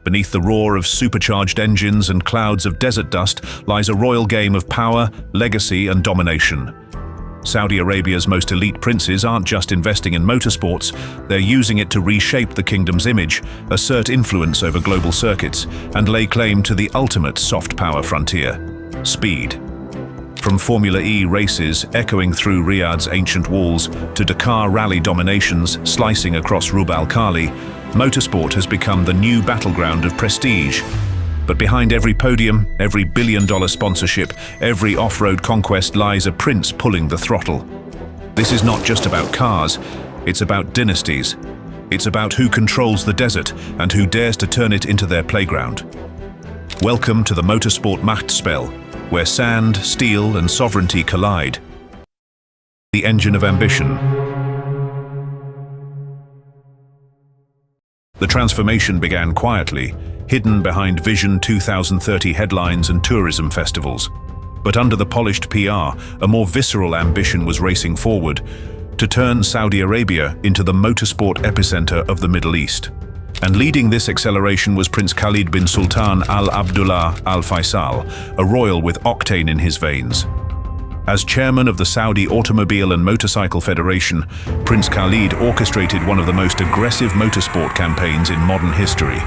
Beneath the roar of supercharged engines and clouds of desert dust lies a royal game of power, legacy, and domination. Saudi Arabia's most elite princes aren't just investing in motorsports, they're using it to reshape the kingdom's image, assert influence over global circuits, and lay claim to the ultimate soft power frontier: speed. From Formula E races echoing through Riyadh's ancient walls to Dakar rally dominations slicing across Rub Al Khali, motorsport has become the new battleground of prestige. But behind every podium, every billion-dollar sponsorship, every off-road conquest lies a prince pulling the throttle. This is not just about cars, it's about dynasties. It's about who controls the desert and who dares to turn it into their playground. Welcome to the Motorsport Machtspel, where sand, steel, and sovereignty collide. The engine of ambition. The transformation began quietly, hidden behind Vision 2030 headlines and tourism festivals. But under the polished PR, a more visceral ambition was racing forward, to turn Saudi Arabia into the motorsport epicenter of the Middle East. And leading this acceleration was Prince Khalid bin Sultan Al Abdullah Al Faisal, a royal with octane in his veins. As chairman of the Saudi Automobile and Motorcycle Federation, Prince Khalid orchestrated one of the most aggressive motorsport campaigns in modern history.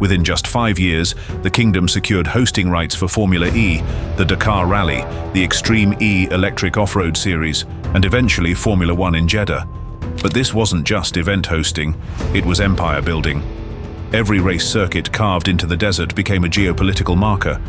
Within just 5 years, the kingdom secured hosting rights for Formula E, the Dakar Rally, the Extreme E electric off-road series, and eventually Formula One in Jeddah. But this wasn't just event hosting, it was empire building. Every race circuit carved into the desert became a geopolitical marker.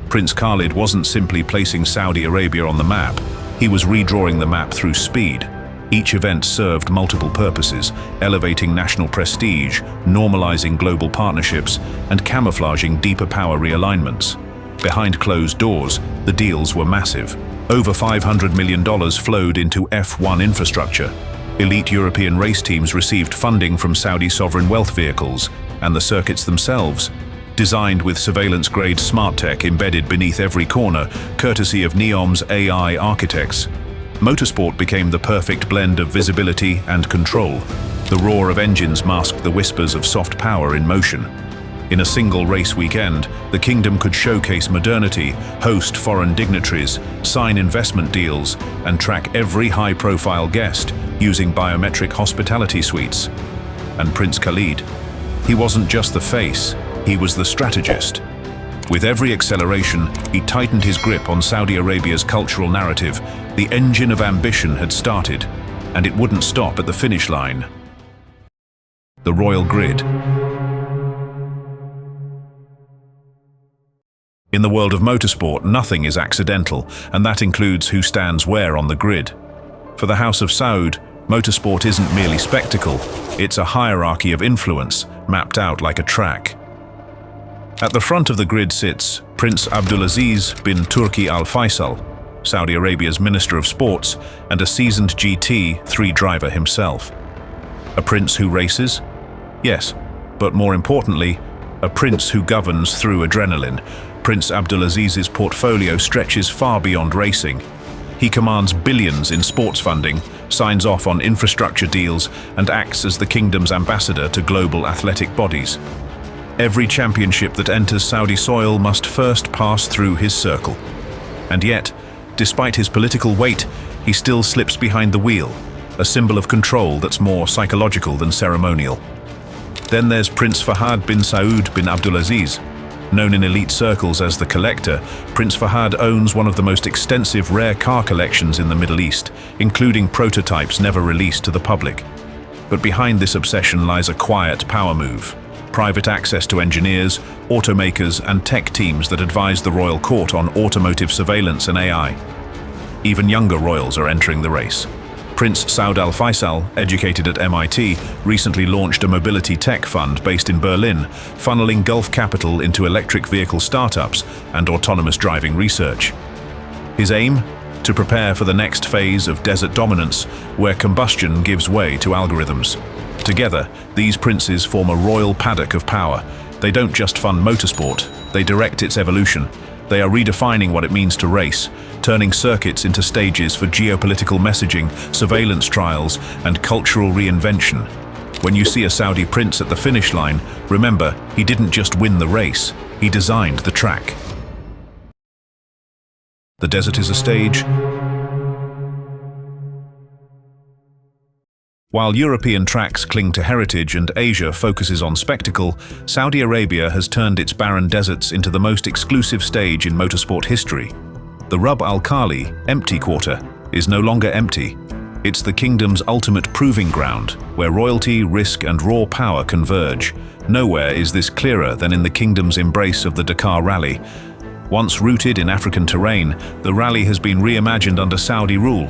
Prince Khalid wasn't simply placing Saudi Arabia on the map, he was redrawing the map through speed. Each event served multiple purposes, elevating national prestige, normalizing global partnerships, and camouflaging deeper power realignments. Behind closed doors, the deals were massive. Over $500 million flowed into F1 infrastructure. Elite European race teams received funding from Saudi sovereign wealth vehicles, and the circuits themselves, designed with surveillance-grade smart tech embedded beneath every corner, courtesy of NEOM's AI architects. Motorsport became the perfect blend of visibility and control. The roar of engines masked the whispers of soft power in motion. In a single race weekend, the kingdom could showcase modernity, host foreign dignitaries, sign investment deals, and track every high-profile guest using biometric hospitality suites. And Prince Khalid, he wasn't just the face, he was the strategist. With every acceleration, he tightened his grip on Saudi Arabia's cultural narrative. The engine of ambition had started, and it wouldn't stop at the finish line. The royal grid. In the world of motorsport, nothing is accidental, and that includes who stands where on the grid. For the House of Saud, motorsport isn't merely spectacle, it's a hierarchy of influence, mapped out like a track. At the front of the grid sits Prince Abdulaziz bin Turki Al Faisal, Saudi Arabia's Minister of Sports and a seasoned GT3 driver himself. A prince who races? Yes, but more importantly, a prince who governs through adrenaline. Prince Abdulaziz's portfolio stretches far beyond racing. He commands billions in sports funding, signs off on infrastructure deals, and acts as the kingdom's ambassador to global athletic bodies. Every championship that enters Saudi soil must first pass through his circle. And yet, despite his political weight, he still slips behind the wheel, a symbol of control that's more psychological than ceremonial. Then there's Prince Fahad bin Saud bin Abdulaziz. Known in elite circles as the Collector, Prince Fahad owns one of the most extensive rare car collections in the Middle East, including prototypes never released to the public. But behind this obsession lies a quiet power move. Private access to engineers, automakers, and tech teams that advise the royal court on automotive surveillance and AI. Even younger royals are entering the race. Prince Saud Al Faisal, educated at MIT, recently launched a mobility tech fund based in Berlin, funneling Gulf capital into electric vehicle startups and autonomous driving research. His aim? To prepare for the next phase of desert dominance, where combustion gives way to algorithms. Together, these princes form a royal paddock of power. They don't just fund motorsport, they direct its evolution. They are redefining what it means to race, turning circuits into stages for geopolitical messaging, surveillance trials, and cultural reinvention. When you see a Saudi prince at the finish line, remember, he didn't just win the race, he designed the track. The desert is a stage. While European tracks cling to heritage and Asia focuses on spectacle, Saudi Arabia has turned its barren deserts into the most exclusive stage in motorsport history. The Rub Al Khali, empty quarter, is no longer empty. It's the kingdom's ultimate proving ground, where royalty, risk and raw power converge. Nowhere is this clearer than in the kingdom's embrace of the Dakar Rally. Once rooted in African terrain, the rally has been reimagined under Saudi rule.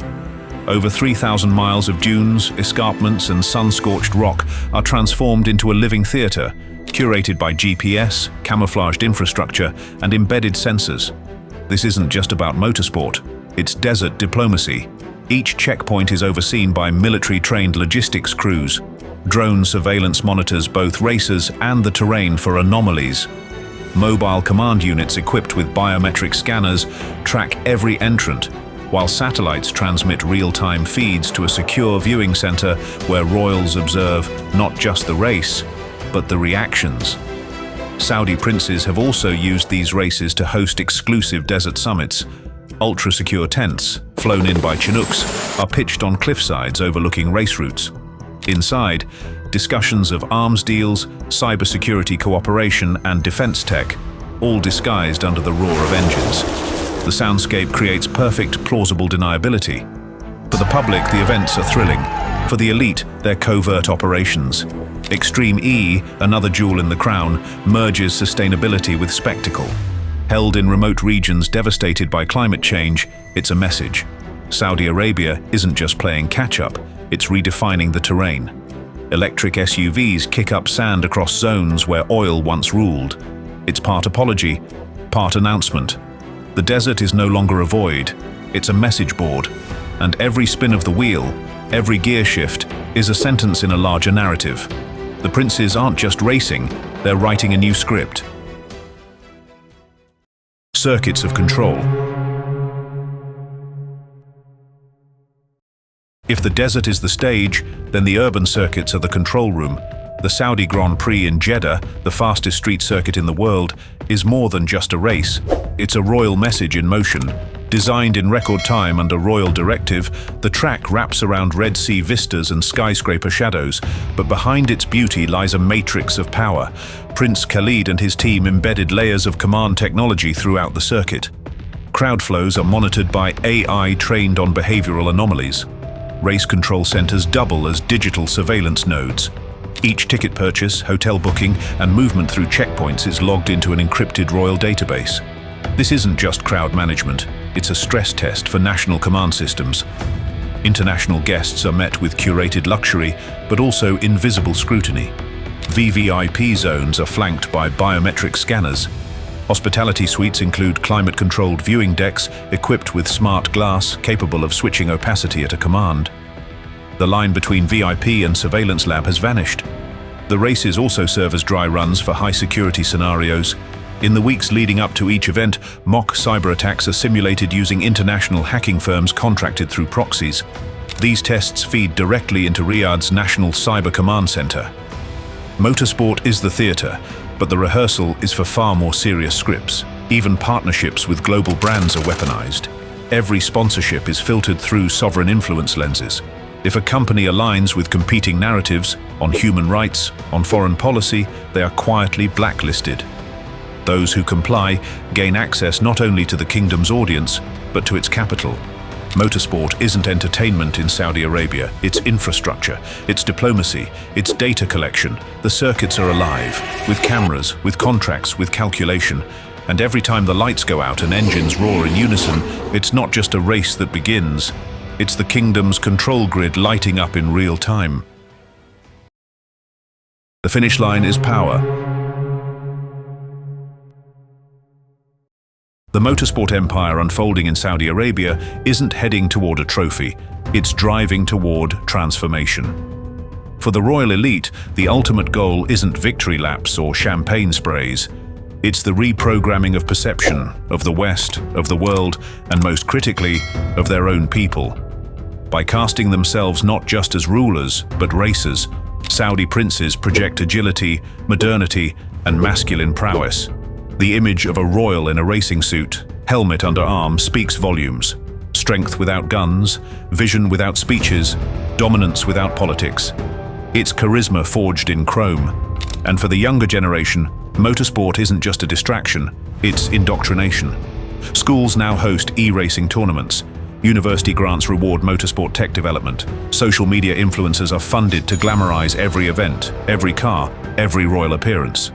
Over 3,000 miles of dunes, escarpments and sun-scorched rock are transformed into a living theatre, curated by GPS, camouflaged infrastructure and embedded sensors. This isn't just about motorsport, it's desert diplomacy. Each checkpoint is overseen by military-trained logistics crews. Drone surveillance monitors both racers and the terrain for anomalies. Mobile command units equipped with biometric scanners track every entrant, while satellites transmit real-time feeds to a secure viewing center where royals observe not just the race, but the reactions. Saudi princes have also used these races to host exclusive desert summits. Ultra-secure tents, flown in by Chinooks, are pitched on cliffsides overlooking race routes. Inside, discussions of arms deals, cybersecurity cooperation and defense tech, all disguised under the roar of engines. The soundscape creates perfect, plausible deniability. For the public, the events are thrilling. For the elite, they're covert operations. Extreme E, another jewel in the crown, merges sustainability with spectacle. Held in remote regions devastated by climate change, it's a message. Saudi Arabia isn't just playing catch-up, it's redefining the terrain. Electric SUVs kick up sand across zones where oil once ruled. It's part apology, part announcement. The desert is no longer a void, it's a message board. And every spin of the wheel, every gear shift, is a sentence in a larger narrative. The princes aren't just racing, they're writing a new script. Circuits of control. If the desert is the stage, then the urban circuits are the control room. The Saudi Grand Prix in Jeddah, the fastest street circuit in the world, is more than just a race. It's a royal message in motion. Designed in record time under royal directive, the track wraps around Red Sea vistas and skyscraper shadows, but behind its beauty lies a matrix of power. Prince Khalid and his team embedded layers of command technology throughout the circuit. Crowd flows are monitored by AI trained on behavioral anomalies. Race control centers double as digital surveillance nodes. Each ticket purchase, hotel booking, and movement through checkpoints is logged into an encrypted royal database. This isn't just crowd management, it's a stress test for national command systems. International guests are met with curated luxury, but also invisible scrutiny. VVIP zones are flanked by biometric scanners. Hospitality suites include climate-controlled viewing decks equipped with smart glass capable of switching opacity at a command. The line between VIP and surveillance lab has vanished. The races also serve as dry runs for high-security scenarios. In the weeks leading up to each event, mock cyber attacks are simulated using international hacking firms contracted through proxies. These tests feed directly into Riyadh's National Cyber Command Center. Motorsport is the theater, but the rehearsal is for far more serious scripts. Even partnerships with global brands are weaponized. Every sponsorship is filtered through sovereign influence lenses. If a company aligns with competing narratives on human rights, on foreign policy, they are quietly blacklisted. Those who comply gain access not only to the kingdom's audience, but to its capital. Motorsport isn't entertainment in Saudi Arabia, it's infrastructure, it's diplomacy, it's data collection. The circuits are alive, with cameras, with contracts, with calculation. And every time the lights go out and engines roar in unison, it's not just a race that begins, it's the kingdom's control grid lighting up in real time. The finish line is power. The motorsport empire unfolding in Saudi Arabia isn't heading toward a trophy, it's driving toward transformation. For the royal elite, the ultimate goal isn't victory laps or champagne sprays. It's the reprogramming of perception, of the West, of the world, and most critically, of their own people. By casting themselves not just as rulers, but racers, Saudi princes project agility, modernity, and masculine prowess. The image of a royal in a racing suit, helmet under arm, speaks volumes. Strength without guns, vision without speeches, dominance without politics. It's charisma forged in chrome. And for the younger generation, motorsport isn't just a distraction, it's indoctrination. Schools now host e-racing tournaments. University grants reward motorsport tech development. Social media influencers are funded to glamorize every event, every car, every royal appearance.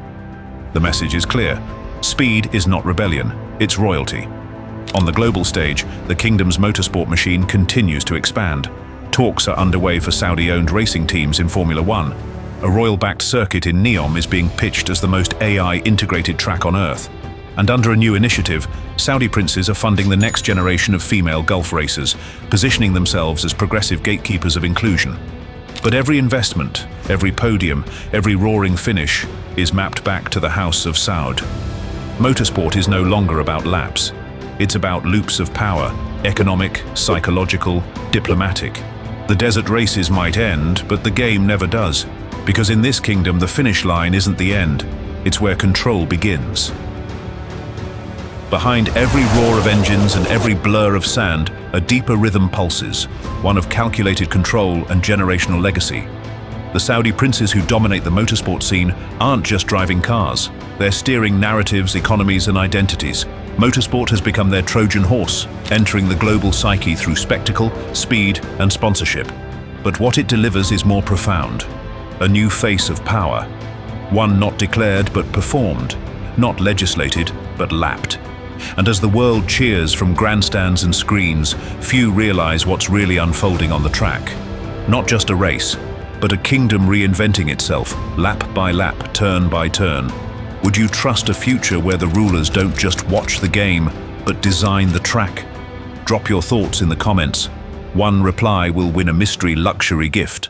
The message is clear. Speed is not rebellion, it's royalty. On the global stage, the kingdom's motorsport machine continues to expand. Talks are underway for Saudi-owned racing teams in Formula One. A royal-backed circuit in Neom is being pitched as the most AI-integrated track on Earth. And under a new initiative, Saudi princes are funding the next generation of female Gulf racers, positioning themselves as progressive gatekeepers of inclusion. But every investment, every podium, every roaring finish is mapped back to the House of Saud. Motorsport is no longer about laps. It's about loops of power, economic, psychological, diplomatic. The desert races might end, but the game never does. Because in this kingdom, the finish line isn't the end. It's where control begins. Behind every roar of engines and every blur of sand, a deeper rhythm pulses, one of calculated control and generational legacy. The Saudi princes who dominate the motorsport scene aren't just driving cars. They're steering narratives, economies, and identities. Motorsport has become their Trojan horse, entering the global psyche through spectacle, speed, and sponsorship. But what it delivers is more profound. A new face of power. One not declared but performed, not legislated but lapped. And as the world cheers from grandstands and screens, few realize what's really unfolding on the track. Not just a race, but a kingdom reinventing itself, lap by lap, turn by turn. Would you trust a future where the rulers don't just watch the game, but design the track? Drop your thoughts in the comments. One reply will win a mystery luxury gift.